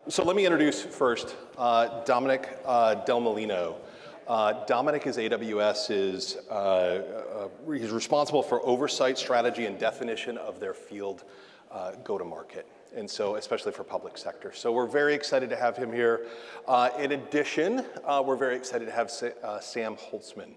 So let me introduce first Dominic Delmolino. Dominic is AWS's, he's responsible for oversight, strategy, and definition of their field go-to-market, and so especially for public sector. So we're very excited to have him here. In addition, we're very excited to have Sam Hultzman.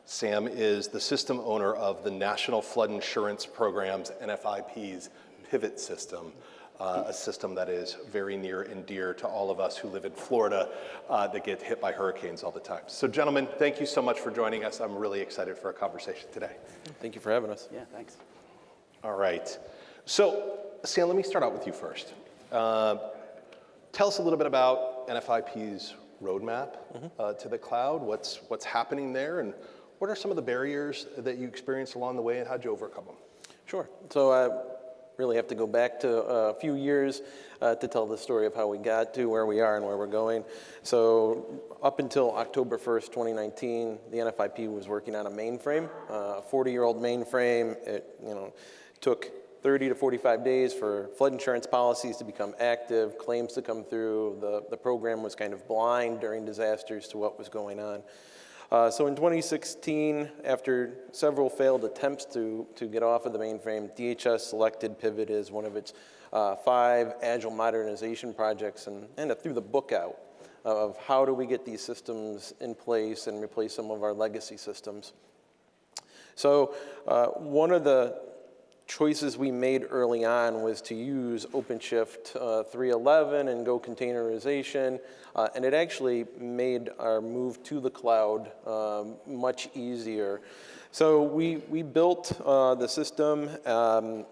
Sam is the system owner of the National Flood Insurance Program's, NFIP's pivot system. A system that is very near and dear to all of us who live in Florida that get hit by hurricanes all the time. So gentlemen, thank you so much for joining us. I'm really excited for a conversation today. Thank you for having us. Yeah, thanks. All right. So Sam, let me start out with you first. Tell us a little bit about NFIP's roadmap to the cloud. What's happening there, and what are some of the barriers that you experienced along the way, and how'd you overcome them? Sure. So really have to go back to a few years to tell the story of how we got to where we are and where we're going. So up until October 1st, 2019, the NFIP was working on a mainframe, a 40-year-old mainframe. It took 30 to 45 days for flood insurance policies to become active, claims to come through. The program was kind of blind during disasters to what was going on. So in 2016, after several failed attempts to get off of the mainframe, DHS selected Pivot as one of its 5 agile modernization projects and threw the book out of how do we get these systems in place and replace some of our legacy systems. So one of the choices we made early on was to use OpenShift 3.11 and Go containerization, and it actually made our move to the cloud much easier. So we built the system.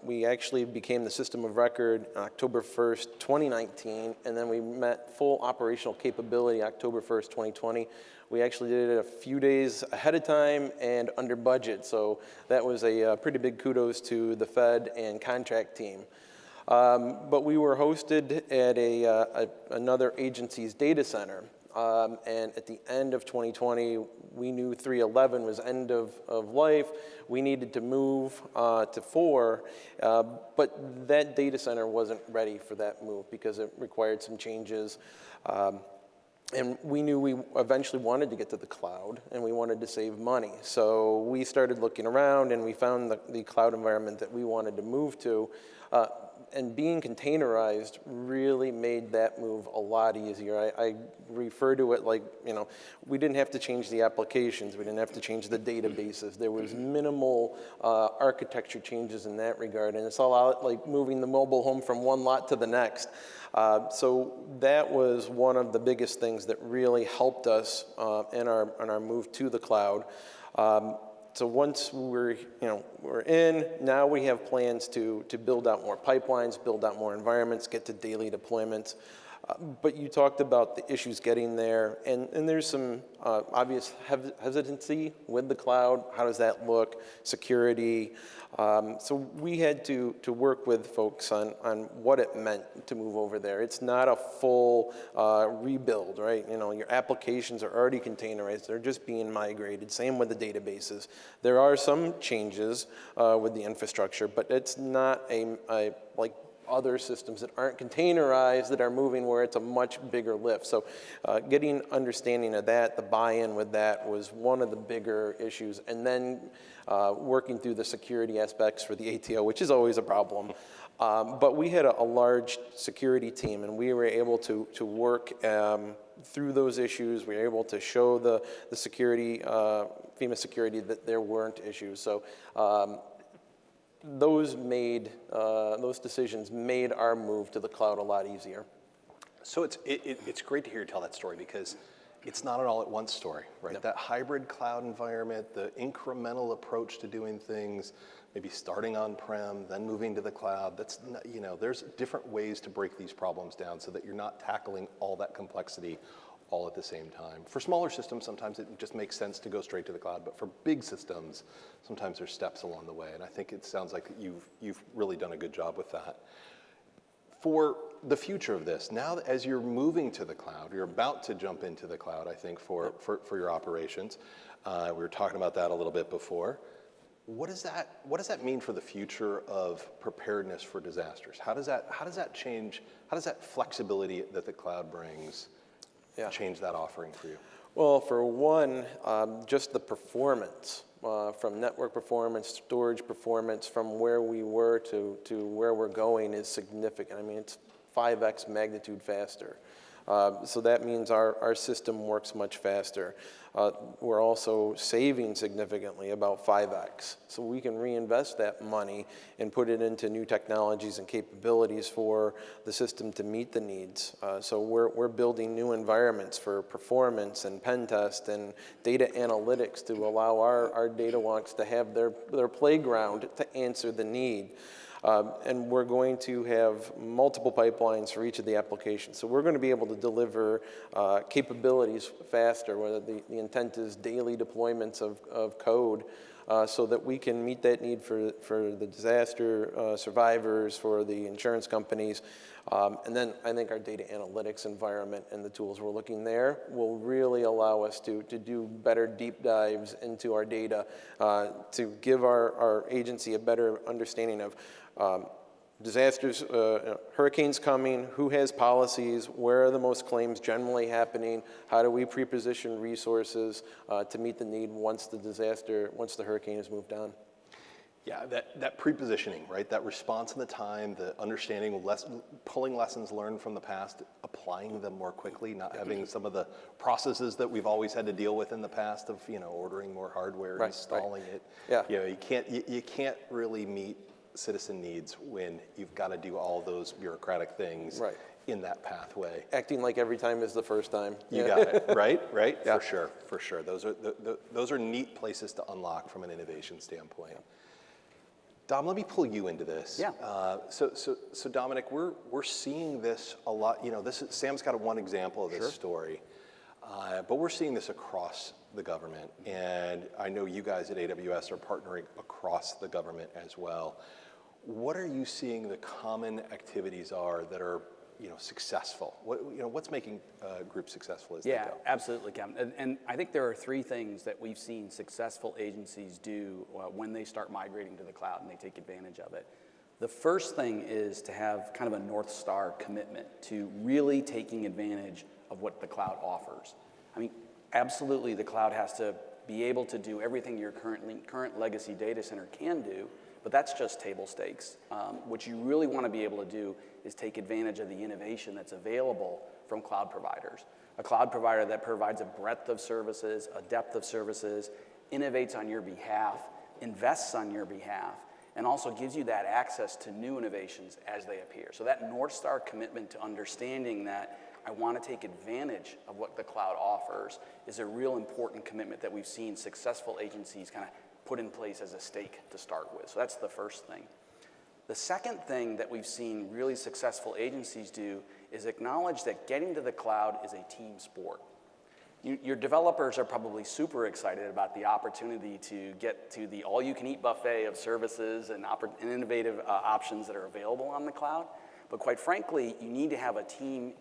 We actually became the system of record October 1st, 2019, and then we met full operational capability October 1st, 2020. We actually did it a few days ahead of time and under budget, so that was a pretty big kudos to the Fed and contract team. But we were hosted at another agency's data center, and at the end of 2020, we knew 3.11 was end of life. We needed to move to 4, but that data center wasn't ready for that move because it required some changes. And we knew we eventually wanted to get to the cloud, and we wanted to save money. So we started looking around, and we found the cloud environment that we wanted to move to. And being containerized really made that move a lot easier. I refer to it like, we didn't have to change the applications. We didn't have to change the databases. There was minimal architecture changes in that regard. And it's a lot like moving the mobile home from one lot to the next. So that was one of the biggest things that really helped us in our move to the cloud. So once we're in, now we have plans to build out more pipelines, build out more environments, get to daily deployments. But you talked about the issues getting there, and there's some obvious hesitancy with the cloud. How does that look? Security. So we had to work with folks on what it meant to move over there. It's not a full rebuild, right? Your applications are already containerized. They're just being migrated. Same with the databases. There are some changes with the infrastructure, but it's not a like other systems that aren't containerized that are moving where it's a much bigger lift. So getting understanding of that, the buy-in with that was one of the bigger issues. And then working through the security aspects for the ATO, which is always a problem. But we had a large security team, and we were able to work through those issues. We were able to show the security, FEMA security, that there weren't issues. So those decisions made our move to the cloud a lot easier. So it's great to hear you tell that story, because it's not an all-at-once story, right? Yep. That hybrid cloud environment, the incremental approach to doing things, maybe starting on-prem, then moving to the cloud, that's not, there's different ways to break these problems down so that you're not tackling all that complexity all at the same time. For smaller systems, sometimes it just makes sense to go straight to the cloud, but for big systems, sometimes there's steps along the way, and I think it sounds like you've really done a good job with that. For the future of this, now that as you're moving to the cloud, you're about to jump into the cloud, I think, for your operations. We were talking about that a little bit before. What does that mean for the future of preparedness for disasters? How does that change? How does that flexibility that the cloud brings change that offering for you? Well, for one, just the performance, from network performance, storage performance, from where we were to where we're going is significant. I mean, it's 5x magnitude faster. So that means our system works much faster. We're also saving significantly, about 5x. So we can reinvest that money and put it into new technologies and capabilities for the system to meet the needs. So we're building new environments for performance and pen test and data analytics to allow our data wonks to have their playground to answer the need. And we're going to have multiple pipelines for each of the applications. So we're going to be able to deliver capabilities faster, whether the intent is daily deployments of code, so that we can meet that need for the disaster survivors, for the insurance companies. And then I think our data analytics environment and the tools we're looking there will really allow us to do better deep dives into our data, to give our agency a better understanding of disasters, hurricanes coming, who has policies, where are the most claims generally happening, how do we pre-position resources to meet the need once the hurricane has moved on. Yeah, that pre-positioning, right? That response in the time, the understanding, pulling lessons learned from the past, applying them more quickly, not having some of the processes that we've always had to deal with in the past of, ordering more hardware, installing it. Yeah. You can't really meet citizen needs when you've got to do all those bureaucratic things in that pathway. Acting like every time is the first time. You got it, right? Yeah. For sure. Those are neat places to unlock from an innovation standpoint. Dom, let me pull you into this. Yeah. So Dominic, we're seeing this a lot. Sam's got one example of this story, but we're seeing this across the government, and I know you guys at AWS are partnering across the government as well. What are you seeing the common activities are that are successful? What's making groups successful as they go? Absolutely, Kevin. And I think there are three things that we've seen successful agencies do when they start migrating to the cloud and they take advantage of it. The first thing is to have kind of a North Star commitment to really taking advantage of what the cloud offers. I mean, absolutely, the cloud has to be able to do everything your current legacy data center can do, but that's just table stakes. What you really want to be able to do is take advantage of the innovation that's available from cloud providers. A cloud provider that provides a breadth of services, a depth of services, innovates on your behalf, invests on your behalf, and also gives you that access to new innovations as they appear. So that North Star commitment to understanding that I want to take advantage of what the cloud offers is a real important commitment that we've seen successful agencies kind of put in place as a stake to start with. So that's the first thing. The second thing that we've seen really successful agencies do is acknowledge that getting to the cloud is a team sport. Your developers are probably super excited about the opportunity to get to the all-you-can-eat buffet of services and innovative options that are available on the cloud. But quite frankly, you need to have a team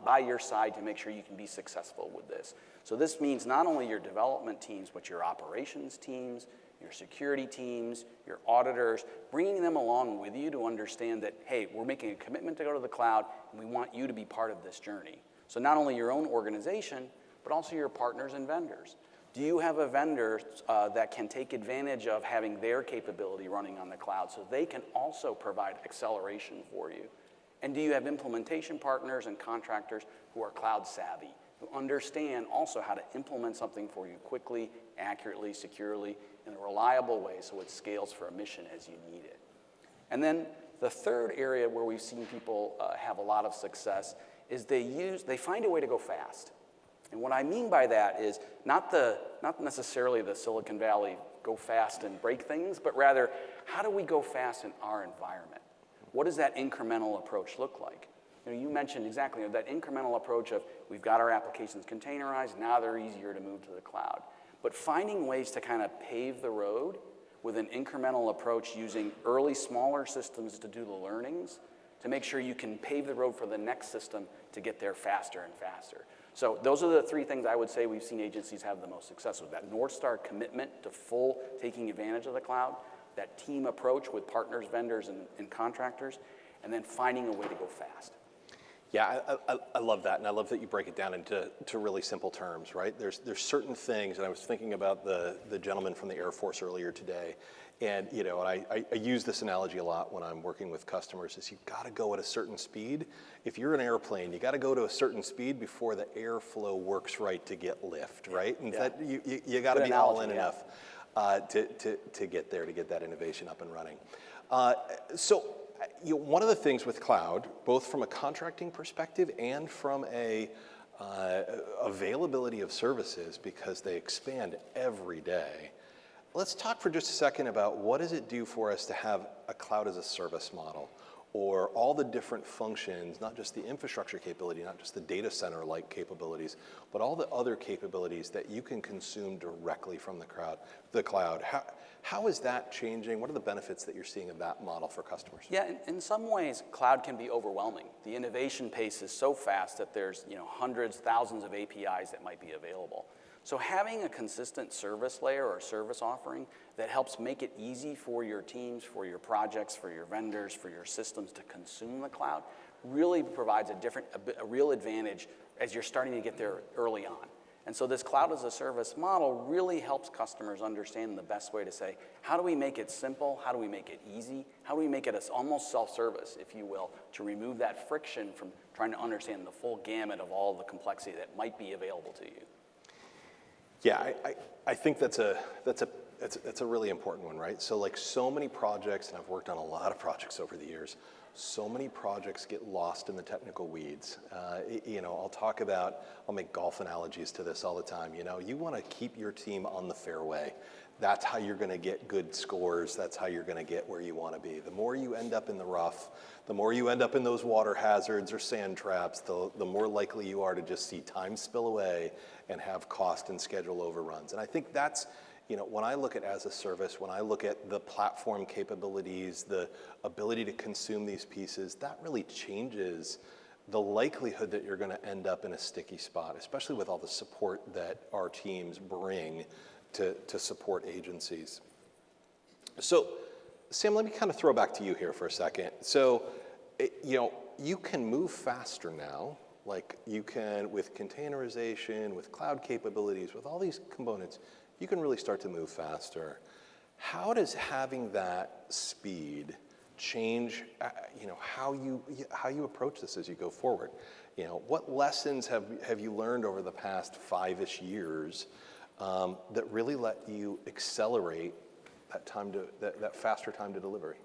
by your side to make sure you can be successful with this. So this means not only your development teams, but your operations teams, your security teams, your auditors, bringing them along with you to understand that, hey, we're making a commitment to go to the cloud, and we want you to be part of this journey. So not only your own organization, but also your partners and vendors. Do you have a vendor that can take advantage of having their capability running on the cloud so they can also provide acceleration for you? And do you have implementation partners and contractors who are cloud savvy, who understand also how to implement something for you quickly, accurately, securely, in a reliable way so it scales for a mission as you need it? And then the third area where we've seen people have a lot of success is they find a way to go fast. And what I mean by that is not necessarily the Silicon Valley go fast and break things, but rather how do we go fast in our environment? What does that incremental approach look like? You mentioned exactly that incremental approach of we've got our applications containerized, now they're easier to move to the cloud. But finding ways to kind of pave the road with an incremental approach using early smaller systems to do the learnings to make sure you can pave the road for the next system to get there faster and faster. So those are the three things I would say we've seen agencies have the most success with. That North Star commitment to full taking advantage of the cloud, that team approach with partners, vendors, and contractors, and then finding a way to go fast. Yeah, I love that, and I love that you break it down into really simple terms, right? There's certain things, and I was thinking about the gentleman from the Air Force earlier today, and and I use this analogy a lot when I'm working with customers, is you've got to go at a certain speed. If you're an airplane, you got to go to a certain speed before the airflow works right to get lift, right? And that you got to be all in enough to get there, to get that innovation up and running. One of the things with cloud, both from a contracting perspective and from a availability of services, because they expand every day, let's talk for just a second about what does it do for us to have a cloud as a service model, or all the different functions, not just the infrastructure capability, not just the data center-like capabilities, but all the other capabilities that you can consume directly from the cloud. How is that changing? What are the benefits that you're seeing of that model for customers? Yeah, in some ways, cloud can be overwhelming. The innovation pace is so fast that there's hundreds, thousands of APIs that might be available. So having a consistent service layer or service offering that helps make it easy for your teams, for your projects, for your vendors, for your systems to consume the cloud really provides a real advantage as you're starting to get there early on. And so this cloud as a service model really helps customers understand the best way to say, how do we make it simple? How do we make it easy? How do we make it almost self-service, if you will, to remove that friction from trying to understand the full gamut of all the complexity that might be available to you? Yeah, I think that's a really important one, right? So so many projects, and I've worked on a lot of projects over the years, so many projects get lost in the technical weeds. I'll make golf analogies to this all the time. You want to keep your team on the fairway. That's how you're going to get good scores. That's how you're going to get where you want to be. The more you end up in the rough, the more you end up in those water hazards or sand traps, the more likely you are to just see time spill away and have cost and schedule overruns. And I think that's, when I look at as a service, when I look at the platform capabilities, the ability to consume these pieces, that really changes the likelihood that you're going to end up in a sticky spot, especially with all the support that our teams bring to support agencies. So, Sam, let me kind of throw back to you here for a second. So, you can move faster now, like you can with containerization, with cloud capabilities, with all these components, you can really start to move faster. How does having that speed change, how you approach this as you go forward? What lessons have you learned over the past 5-ish years that really let you accelerate that faster time to delivery?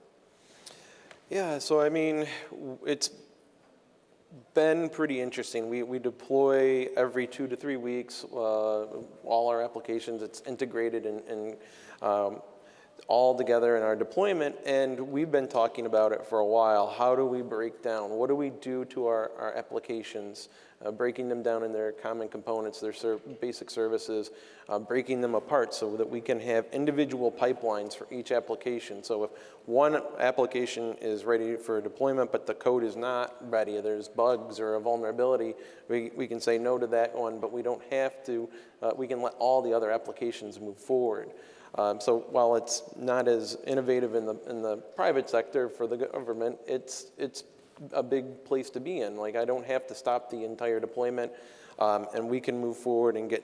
Yeah, so it's been pretty interesting. We deploy every 2 to 3 weeks, all our applications. It's integrated and all together in our deployment, and we've been talking about it for a while. How do we break down? What do we do to our applications? Breaking them down in their common components, their basic services, breaking them apart so that we can have individual pipelines for each application. So if one application is ready for deployment, but the code is not ready, there's bugs or a vulnerability, we can say no to that one, but we don't have to, we can let all the other applications move forward. So while it's not as innovative in the private sector for the government, it's a big place to be in. I don't have to stop the entire deployment, and we can move forward and get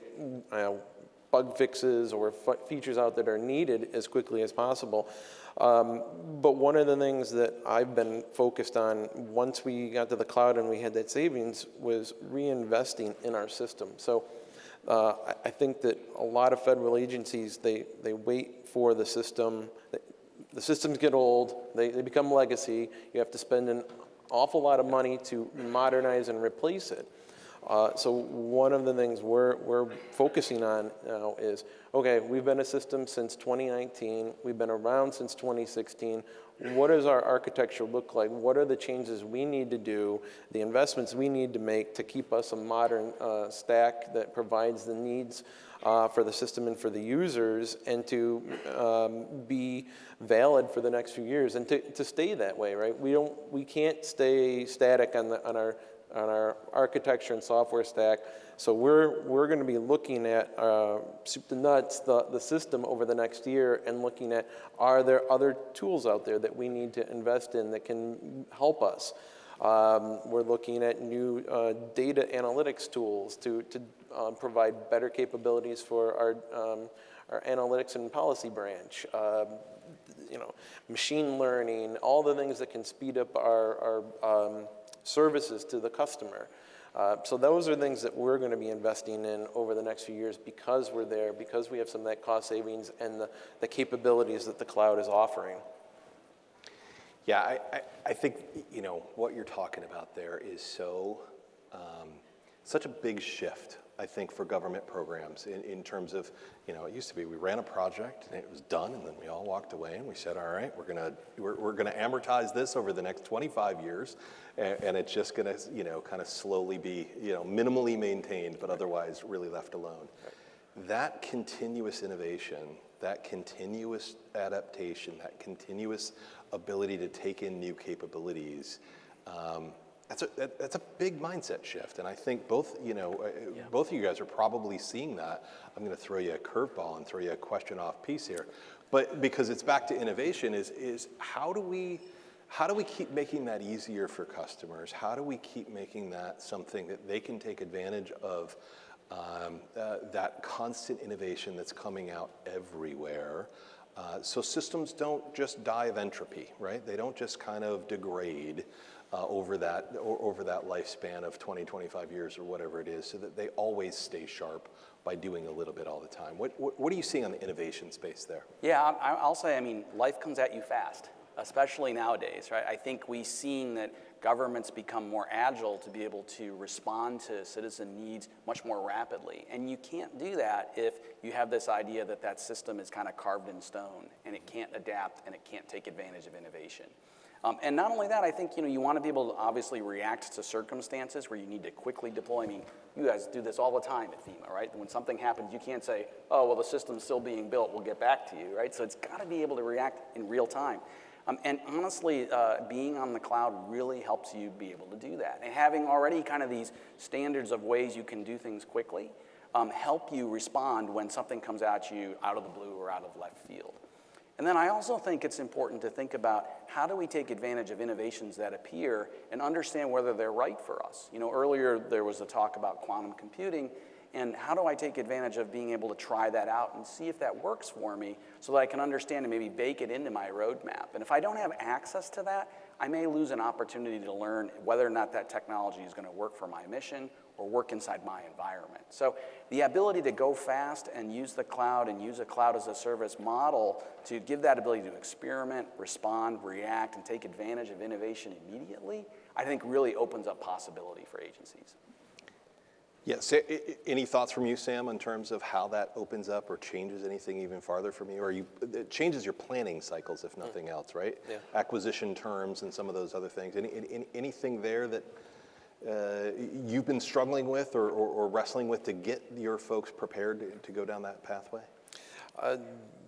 bug fixes or features out that are needed as quickly as possible. But one of the things that I've been focused on once we got to the cloud and we had that savings was reinvesting in our system. So I think that a lot of federal agencies, they wait for the system. The systems get old, they become legacy. You have to spend an awful lot of money to modernize and replace it. So one of the things we're focusing on now is, okay, we've been a system since 2019, we've been around since 2016. What does our architecture look like? What are the changes we need to do, the investments we need to make to keep us a modern stack that provides the needs for the system and for the users, and to be valid for the next few years and to stay that way, right? We can't stay static on our our architecture and software stack. So we're going to be looking at soup to nuts, the system over the next year, and looking at, are there other tools out there that we need to invest in that can help us? We're looking at new data analytics tools to provide better capabilities for our analytics and policy branch. Machine learning, all the things that can speed up our services to the customer. So those are things that we're going to be investing in over the next few years because we're there, because we have some of that cost savings and the capabilities that the cloud is offering. Yeah, I think, what you're talking about there is such a big shift, I think, for government programs in terms of, it used to be we ran a project and it was done and then we all walked away and we said, all right, we're gonna amortize this over the next 25 years and it's just gonna, kind of slowly be, minimally maintained but otherwise really left alone. Right. That continuous innovation, that continuous adaptation, that continuous ability to take in new capabilities, that's a big mindset shift, and I think both of you guys are probably seeing that. I'm going to throw you a curveball and throw you a question off piece here, but because it's back to innovation, is how do we keep making that easier for customers? How do we keep making that something that they can take advantage of? That constant innovation that's coming out everywhere. So systems don't just die of entropy, right? They don't just kind of degrade over that lifespan of 20, 25 years or whatever it is, so that they always stay sharp by doing a little bit all the time. What are you seeing on the innovation space there? Yeah, I'll say, life comes at you fast, especially nowadays, right? I think we've seen that governments become more agile to be able to respond to citizen needs much more rapidly. And you can't do that if you have this idea that that system is kind of carved in stone and it can't adapt and it can't take advantage of innovation. And not only that, I think you want to be able to obviously react to circumstances where you need to quickly deploy. You guys do this all the time at FEMA, right? When something happens, you can't say, oh, well, the system's still being built, we'll get back to you, right? So it's got to be able to react in real time. And honestly, being on the cloud really helps you be able to do that. And having already kind of these standards of ways you can do things quickly help you respond when something comes at you out of the blue or out of left field. And then I also think it's important to think about how do we take advantage of innovations that appear and understand whether they're right for us. Earlier there was a talk about quantum computing, and how do I take advantage of being able to try that out and see if that works for me so that I can understand and maybe bake it into my roadmap. And if I don't have access to that, I may lose an opportunity to learn whether or not that technology is going to work for my mission or work inside my environment. So the ability to go fast and use the cloud and use a cloud as a service model to give that ability to experiment, respond, react, and take advantage of innovation immediately, I think really opens up possibility for agencies. Yes. Any thoughts from you, Sam, in terms of how that opens up or changes anything even farther from you? Or it changes your planning cycles, if nothing else, right? Yeah. Acquisition terms and some of those other things. Anything there that you've been struggling with or wrestling with to get your folks prepared to go down that pathway?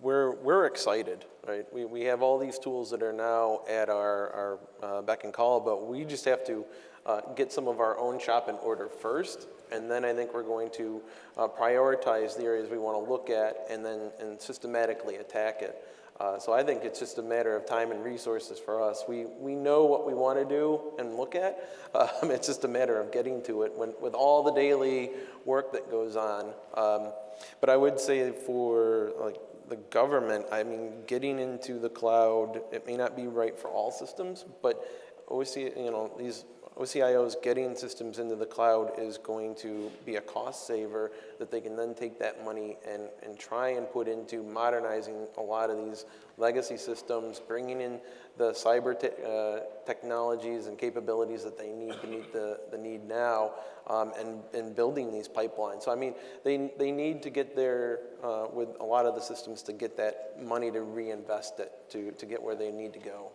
We're excited, right? We have all these tools that are now at our beck and call, but we just have to get some of our own shop in order first, and then I think we're going to prioritize the areas we want to look at and systematically attack it. So I think it's just a matter of time and resources for us. We know what we want to do and look at. It's just a matter of getting to it with all the daily work that goes on. But I would say for the government, getting into the cloud, it may not be right for all systems, but these OCIOs getting systems into the cloud is going to be a cost saver that they can then take that money and try and put into modernizing a lot of these legacy systems, bringing in the cyber technologies and capabilities that they need to meet the need now, and building these pipelines. So they need to get there with a lot of the systems to get that money to reinvest it to get where they need to go.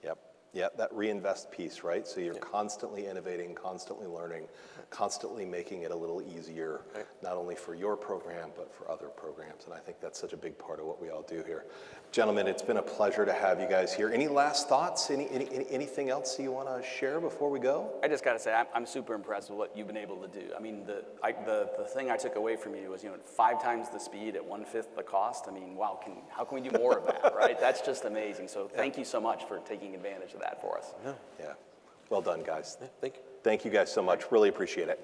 Yep. Yeah, that reinvest piece, right? So you're constantly innovating, constantly learning, constantly making it a little easier, not only for your program, but for other programs. And I think that's such a big part of what we all do here. Gentlemen, it's been a pleasure to have you guys here. Any last thoughts? Anything else you want to share before we go? I just got to say, I'm super impressed with what you've been able to do. I mean, the thing I took away from you was, 5 times the speed at 1/5 the cost. I mean, wow, how can we do more of that, right? That's just amazing. So thank you so much for taking advantage of that for us. Yeah. Well done, guys. Thank you. Thank you guys so much. Really appreciate it.